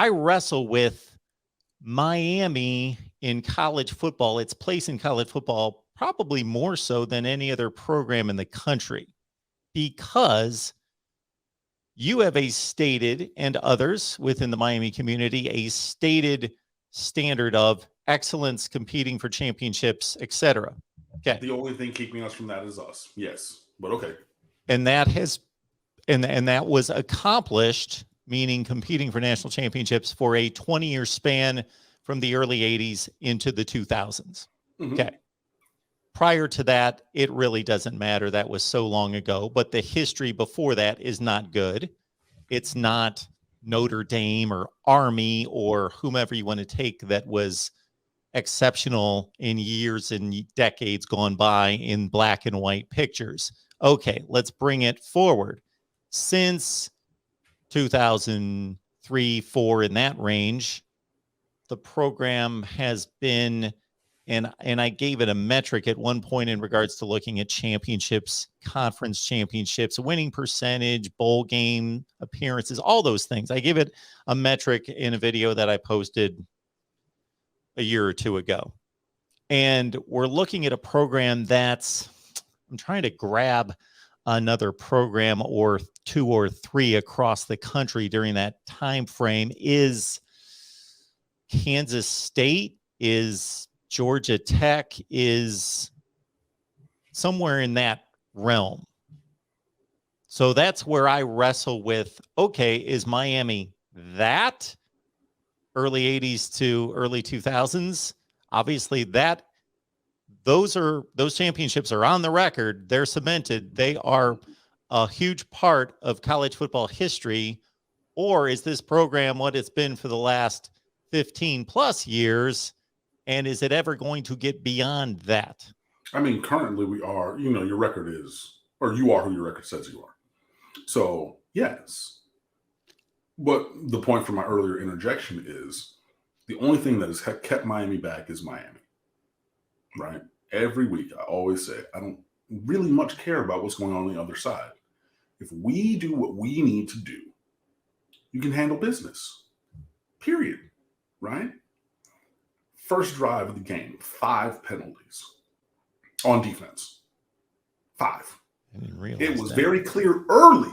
I wrestle with Miami in college football, its place in college football, probably more so than any other program in the country, because you have a stated, and others within the Miami community, a stated standard of excellence, competing for championships, etc. Okay. The only thing keeping us from that is us. Yes, but okay. And that has, and that was accomplished, meaning competing for national championships for a 20-year span from the early 80s into the 2000s. Mm-hmm. Okay. Prior to that, it really doesn't matter. That was so long ago. But the history before that is not good. It's not Notre Dame or Army or whomever you want to take that was exceptional in years and decades gone by in black and white pictures. Okay, let's bring it forward. Since 2003, 4, in that range, the program has been, and I gave it a metric at one point in regards to looking at championships, conference championships, winning percentage, bowl game appearances, all those things. I gave it a metric in a video that I posted a year or two ago. And we're looking at a program that's, I'm trying to grab another program or 2 or 3 across the country during that time frame. Is Kansas State, is Georgia Tech, is somewhere in that realm. So that's where I wrestle with, okay, is Miami that early 80s to early 2000s? Obviously those championships are on the record. They're cemented. They are a huge part of college football history. Or is this program what it's been for the last 15 plus years? And is it ever going to get beyond that? I mean, currently we are, your record is, or you are who your record says you are. So, yes. But the point from my earlier interjection is the only thing that has kept Miami back is Miami, right? Every week, I always say, I don't really much care about what's going on the other side. If we do what we need to do, you can handle business, period, right? First drive of the game, 5 penalties on defense. 5. I didn't realize it was that. Very clear early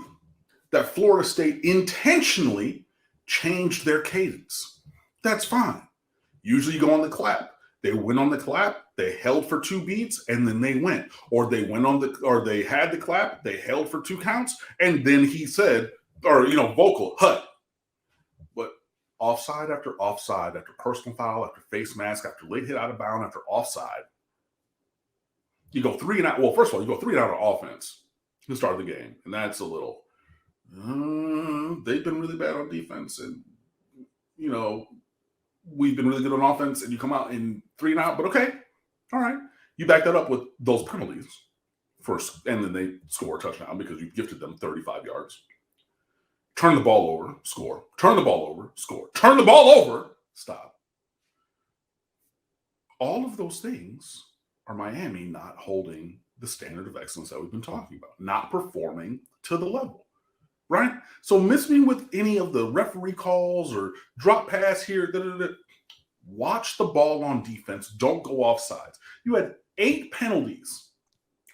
that Florida State intentionally changed their cadence. That's fine. Usually you go on the clap. They went on the clap, they held for 2 beats, and then they went. Or they had the clap, they held for 2 counts, and then he said, vocal, hut. But offside after personal foul, after face mask, after late hit out of bound, after offside, you go 3 and out. Well, first of all, you go 3 and out on offense to start the game. And that's a little, they've been really bad on defense. And, we've been really good on offense, and you come out in 3 and out, but okay. All right. You back that up with those penalties first, and then they score a touchdown because you gifted them 35 yards. Turn the ball over, score. Turn the ball over, score. Turn the ball over, stop. All of those things are Miami not holding the standard of excellence that we've been talking about, not performing to the level. Right? So miss me with any of the referee calls or drop pass here. Watch the ball on defense. Don't go off sides. You had 8 penalties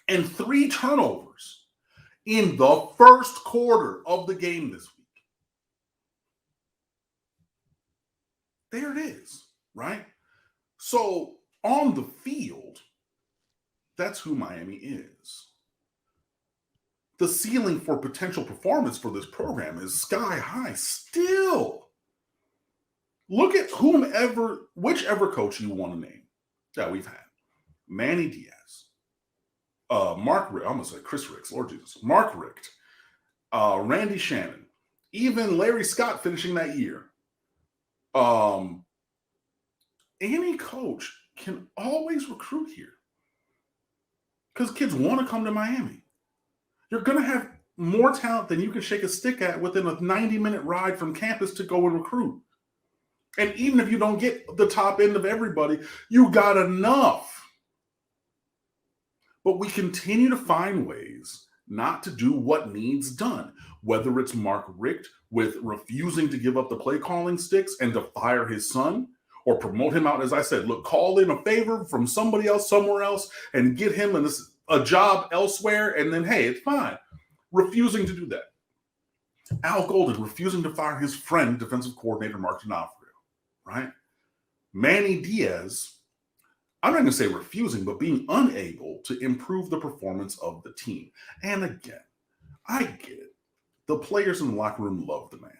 and 3 turnovers in the first quarter of the game this week. There it is, right? So on the field, that's who Miami is. The ceiling for potential performance for this program is sky high still. Look at whichever coach you want to name that we've had. Manny Diaz, I'm going to say Chris Ricks, Lord Jesus, Mark Richt, Randy Shannon, even Larry Scott finishing that year. Any coach can always recruit here because kids want to come to Miami. You're going to have more talent than you can shake a stick at within a 90-minute ride from campus to go and recruit. And even if you don't get the top end of everybody, you got enough. But we continue to find ways not to do what needs done. Whether it's Mark Richt with refusing to give up the play calling sticks and to fire his son, or promote him out, as I said, look, call in a favor from somebody else somewhere else and get him a job elsewhere, and then, hey, it's fine. Refusing to do that. Al Golden refusing to fire his friend, defensive coordinator Mark D'Onofrio, right? Manny Diaz, I'm not going to say refusing, but being unable to improve the performance of the team. And again, I get it. The players in the locker room love the man.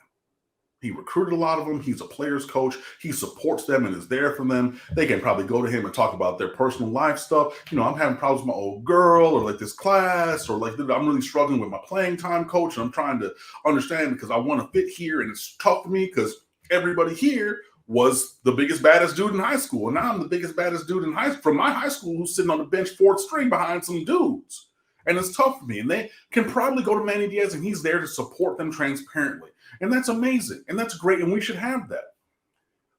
He recruited a lot of them. He's a player's coach. He supports them and is there for them. They can probably go to him and talk about their personal life stuff. You know, I'm having problems with my old girl, or like this class, or like I'm really struggling with my playing time, coach. And I'm trying to understand because I want to fit here, and it's tough for me because everybody here was the biggest, baddest dude in high school. And now I'm the biggest, baddest dude from my high school who's sitting on the bench fourth string behind some dudes. And it's tough for me. And they can probably go to Manny Diaz, and he's there to support them transparently. And that's amazing. And that's great. And we should have that.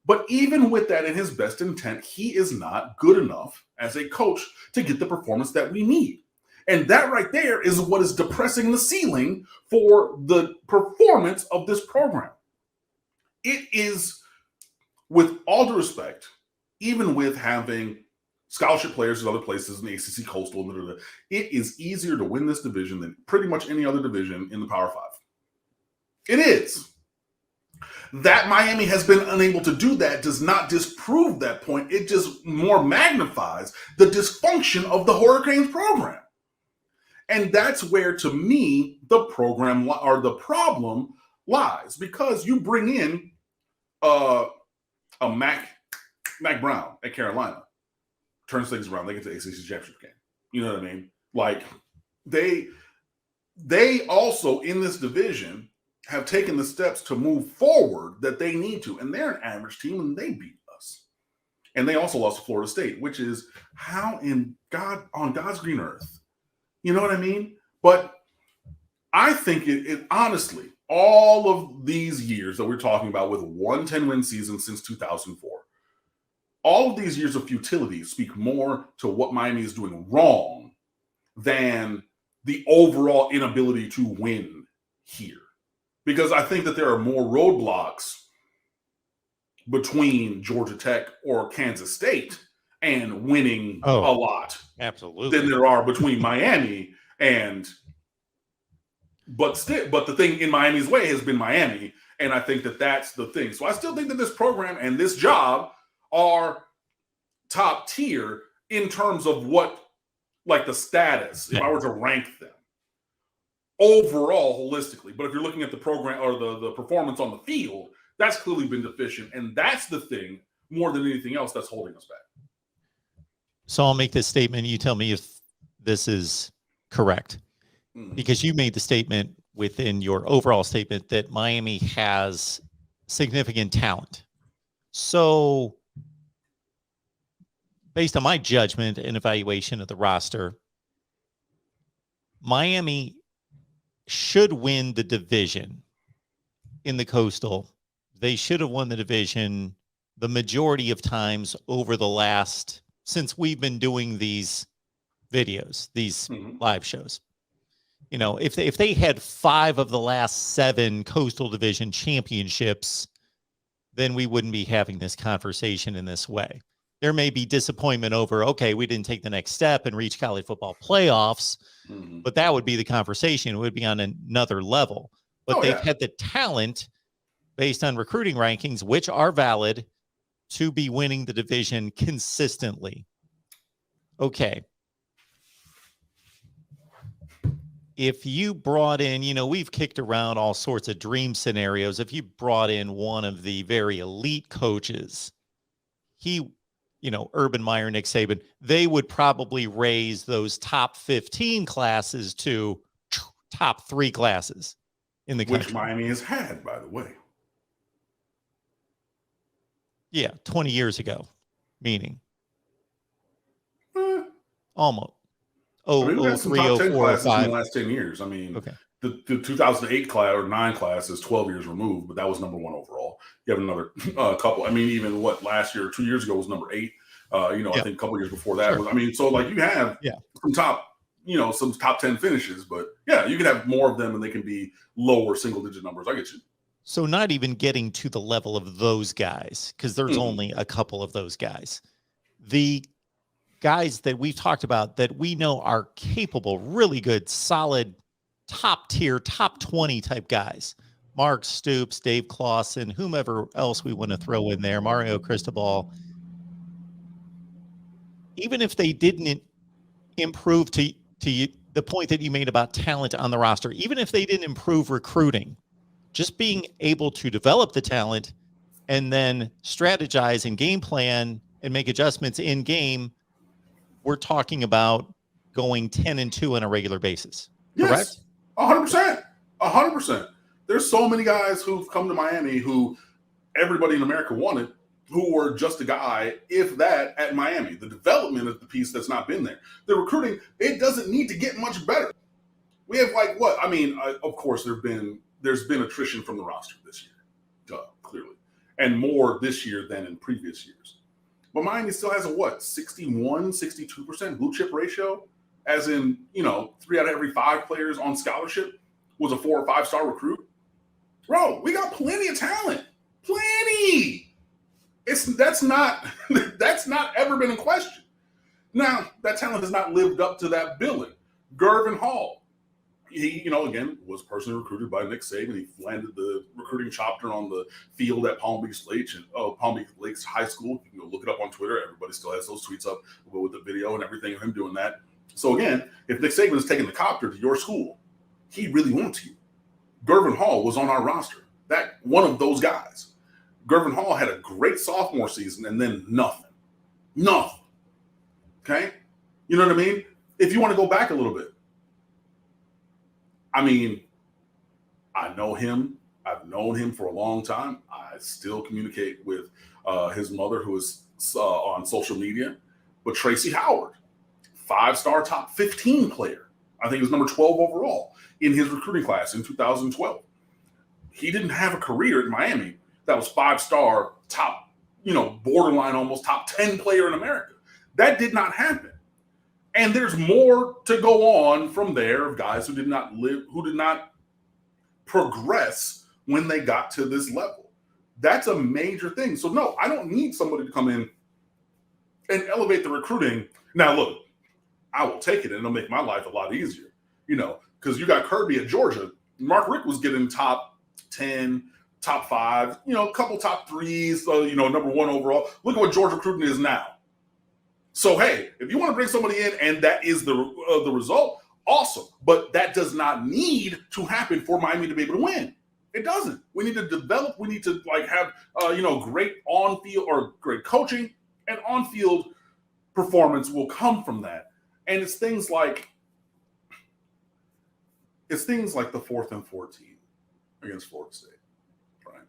But even with that in his best intent, he is not good enough as a coach to get the performance that we need. And that right there is what is depressing the ceiling for the performance of this program. It is, with all due respect, even with having scholarship players in other places in the ACC Coastal, it is easier to win this division than pretty much any other division in the Power Five. It is. That Miami has been unable to do that does not disprove that point. It just more magnifies the dysfunction of the Hurricanes program. And that's where, to me, the problem lies, because you bring in a Mac Brown at Carolina, turns things around. They get to the ACC championship game. You know what I mean? Like they also in this division have taken the steps to move forward that they need to, and they're an average team, and they beat us. And they also lost to Florida State, which is how on God's green earth. You know what I mean? But I think it honestly, all of these years that we're talking about with one 10-win season since 2004, all of these years of futility speak more to what Miami is doing wrong than the overall inability to win here. Because I think that there are more roadblocks between Georgia Tech or Kansas State and winning a lot. Absolutely. Than there are between Miami but the thing in Miami's way has been Miami. And I think that that's the thing. So I still think that this program and this job are top tier in terms of what, like the status, if I were to rank them overall holistically. But if you're looking at the program or the performance on the field, that's clearly been deficient. And that's the thing more than anything else that's holding us back. So I'll make this statement. You tell me if this is correct. Because you made the statement within your overall statement that Miami has significant talent. So based on my judgment and evaluation of the roster, Miami should win the division in the Coastal. They should have won the division the majority of times over the last, since we've been doing these videos, these live shows. You know, if they had 5 of the last 7 Coastal Division championships, then we wouldn't be having this conversation in this way. There may be disappointment over, okay, we didn't take the next step and reach college football playoffs, but that would be the conversation. It would be on another level. But they've had the talent based on recruiting rankings, which are valid, to be winning the division consistently. Okay. If you brought in, you know, we've kicked around all sorts of dream scenarios. If you brought in one of the very elite coaches, Urban Meyer, Nick Saban, they would probably raise those top 15 classes to top 3 classes in the country. Which Miami has had, by the way. Yeah, 20 years ago, meaning. Almost. We've had some top 10 classes in the 05. last 10 years. I mean, the 2008 class or 9 class is 12 years removed, but that was number 1 overall. You have another couple. I mean, even last year or 2 years ago was number 8. I think a couple years before that was. I mean, so like you have some top some top 10 finishes, but yeah, you can have more of them and they can be lower single digit numbers. I get you. So not even getting to the level of those guys, because there's only a couple of those guys. The guys that we've talked about that we know are capable, really good, solid, top tier, top 20 type guys. Mark Stoops, Dave Clausen, whomever else we want to throw in there, Mario Cristobal. Even if they didn't improve to the point that you made about talent on the roster, even if they didn't improve recruiting, just being able to develop the talent and then strategize and game plan and make adjustments in game, we're talking about going 10-2 on a regular basis. Correct? Yes, 100%. 100%. There's so many guys who've come to Miami who everybody in America wanted, who were just a guy, if that, at Miami. The development is the piece that's not been there. The recruiting, it doesn't need to get much better. We have of course, there's been attrition from the roster this year, clearly, and more this year than in previous years. But Miami still has a 61, 62% blue chip ratio, as in, 3 out of every 5 players on scholarship was a 4 or 5 star recruit. Bro, we got plenty of talent. Plenty. That's not ever been in question. Now, that talent has not lived up to that billing. Gervin Hall, he, again, was personally recruited by Nick Saban. He landed the recruiting chopper on the field at Palm Beach Lakes High School. You can go look it up on Twitter. Everybody still has those tweets up with the video and everything of him doing that. So again, if Nick Saban is taking the copter to your school, he really wants you. Gervin Hall was on our roster. That one of those guys. Gervin Hall had a great sophomore season and then nothing. Nothing. Okay? You know what I mean? If you want to go back a little bit, I know him. I've known him for a long time. I still communicate with his mother, who is on social media. But Tracy Howard, 5-star top 15 player. I think he was number 12 overall in his recruiting class in 2012. He didn't have a career in Miami that was 5-star top, borderline almost top 10 player in America. That did not happen. And there's more to go on from there of guys who did not progress when they got to this level. That's a major thing. So no, I don't need somebody to come in and elevate the recruiting. Now look, I will take it and it'll make my life a lot easier, because you got Kirby at Georgia. Mark Richt was getting top 10, top 5, a couple top 3s, number 1 overall. Look at what Georgia recruiting is now. So, hey, if you want to bring somebody in and that is the result, awesome. But that does not need to happen for Miami to be able to win. It doesn't. We need to develop. We need to have, great on-field or great coaching, and on-field performance will come from that. And it's things like the 4th and 14 against Florida State, right?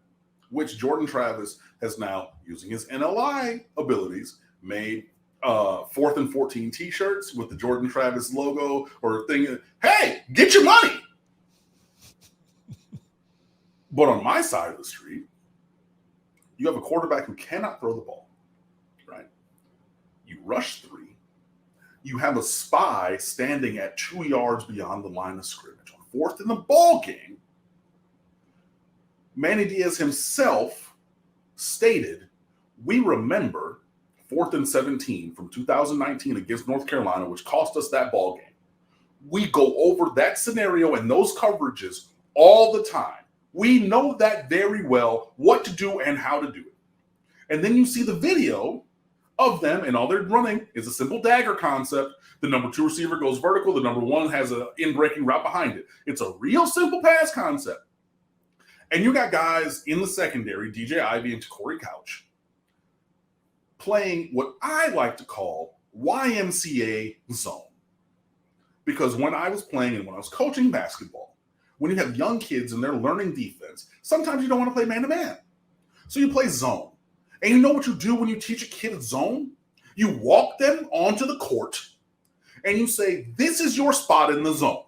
Which Jordan Travis has now, using his NLI abilities, made 4th and 14 t-shirts with the Jordan Travis logo or thing. Hey, get your money. But on my side of the street, you have a quarterback who cannot throw the ball, right? You rush 3. You have a spy standing at 2 yards beyond the line of scrimmage. On 4th in the ball game, Manny Diaz himself stated, we remember 4th and 17 from 2019 against North Carolina, which cost us that ball game. We go over that scenario and those coverages all the time. We know that very well, what to do and how to do it. And then you see the video of them, and all they're running is a simple dagger concept. The number 2 receiver goes vertical. The number 1 has an in-breaking route behind it. It's a real simple pass concept. And you got guys in the secondary, DJ Ivey and Corey Couch, playing what I like to call YMCA zone. Because when I was playing and when I was coaching basketball, when you have young kids and they're learning defense, sometimes you don't want to play man-to-man. So you play zone. And you know what you do when you teach a kid a zone? You walk them onto the court and you say, this is your spot in the zone.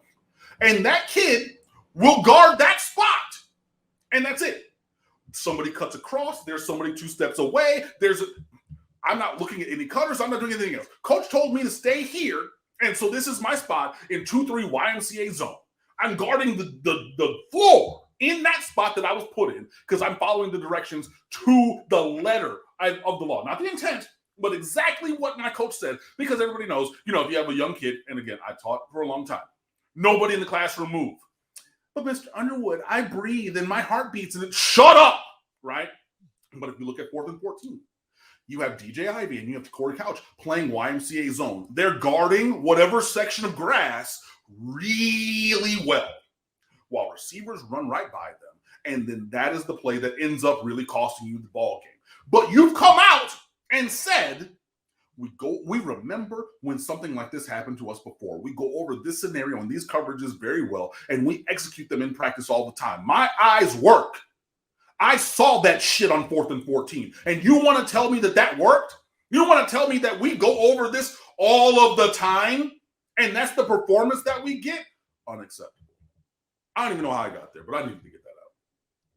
And that kid will guard that spot. And that's it. Somebody cuts across. There's somebody 2 steps away. I'm not looking at any cutters. I'm not doing anything else. Coach told me to stay here And so this is my spot in 2-3 YMCA zone. I'm guarding the floor in that spot that I was put in because I'm following the directions to the letter of the law. Not the intent, but exactly what my coach said, because everybody knows, if you have a young kid, and again, I taught for a long time, nobody in the classroom move. But Mr. Underwood, I breathe and my heart beats and it shut up, right? But if you look at 4th and 14, you have DJ Ivy and you have Corey Couch playing YMCA zone. They're guarding whatever section of grass really well while receivers run right by them. And then that is the play that ends up really costing you the ball game. But you've come out and said, we remember when something like this happened to us before. We go over this scenario and these coverages very well, and we execute them in practice all the time. My eyes work. I saw that shit on 4th and 14. And you want to tell me that worked? You want to tell me that we go over this all of the time and that's the performance that we get? Unacceptable. I don't even know how I got there, but I need to get